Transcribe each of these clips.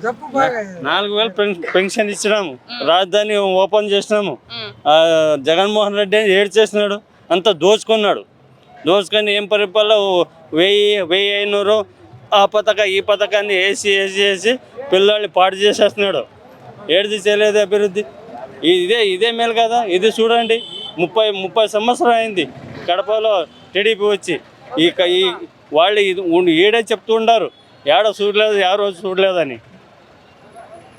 4,000 pension ఇచ్చినాము, రాజధాని open చేసినాము. జగన్మోహన్ రెడ్డి ఏడు చేసినాడు, అంతా దోచుకొని ఏం పరిపాలన 1,500 ఆ పథకం ఈ పథకాన్ని వేసి పిల్లల్ని పాడు చేసేస్తున్నాడు. ఏడుది చేయలేదు అభివృద్ధి. ఇదే మేలు కదా. ఇది చూడండి, 30 సంవత్సరాలు అయింది కడపలో టీడీపీ వచ్చి. ఈ వాళ్ళు ఈడే చెప్తుండారు, ఏడో చూడలేదు, ఏ రోజు చూడలేదని.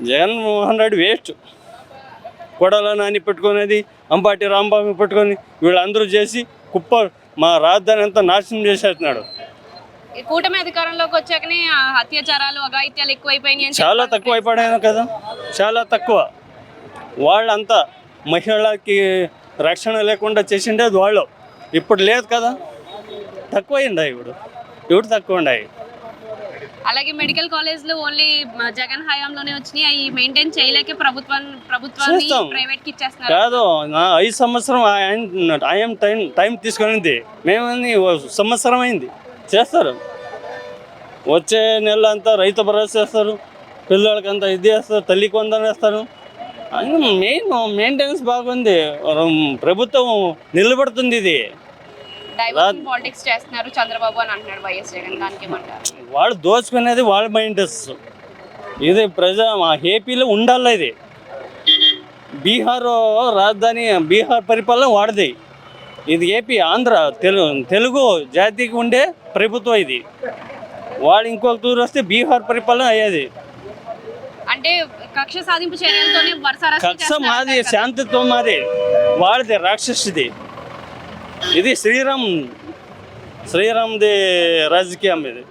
జగన్మోహన్ రెడ్డి వేస్ట్. కొడాల నాని పెట్టుకునేది, అంబాటి రాంబాబు పెట్టుకొని వీళ్ళందరూ చేసి మా రాజధాని అంతా నాశనం చేసేస్తున్నాడు. కూటమి అధికారంలోకి వచ్చాకనే అత్యాచారాలు అఘాయిత్యాలు ఎక్కువైపోయినాయి. చాలా తక్కువ అయిపోయాయి కదా, చాలా తక్కువ. వాళ్ళంతా మహిళలకి రక్షణ లేకుండా చేసిండేది వాళ్ళు. ఇప్పుడు లేదు కదా, తక్కువ అయిందా? ఇప్పుడు తక్కువ ఉన్నాయి. అలాగే మెడికల్ కాలేజ్లు ఓన్లీ జగన్ హయాంలోనే వచ్చినాయి. అవి మెయింటైన్ చేయలేక ప్రభుత్వాన్ని ప్రైవేట్ కి ఇచ్చేస్తున్నారు. కాదు, 5 సంవత్సరం ఆయన టైం తీసుకునింది. మేమని సంవత్సరం అయింది. చేస్తారు, వచ్చే నెల అంతా రైతు భరోసా చేస్తారు, పిల్లలకంతా ఇది చేస్తారు, తల్లి కొందరు వేస్తారు. మెయింటెనెన్స్ బాగుంది, ప్రభుత్వం నిలబడుతుంది. ఇది పాలిటిక్స్ చేస్తున్నారు చంద్రబాబు అని అంటున్నాడు వైఎస్ జగన్. దానికి ఏమంటారు? వాళ్ళు దోచుకునేది వాళ్ళ మైండ్స్. ఇది మా ఏపీలో ఉండాలి. ఇది బీహార్ రాజధాని, బీహార్ పరిపాలన వాడది. ఇది ఏపీ ఆంధ్ర తెలుగు జాతికి ఉండే ప్రభుత్వం. ఇది వాడు ఇంకొక తూరు వస్తే బీహార్ పరిపాలన అయ్యేది. అంటే కక్ష సాధింపు చర్యలతోనే కక్ష మాది, శాంతిత్వం మాది, వాడిది రాక్షసుది. ఇది శ్రీరామ్ది రాజకీయం. ఇది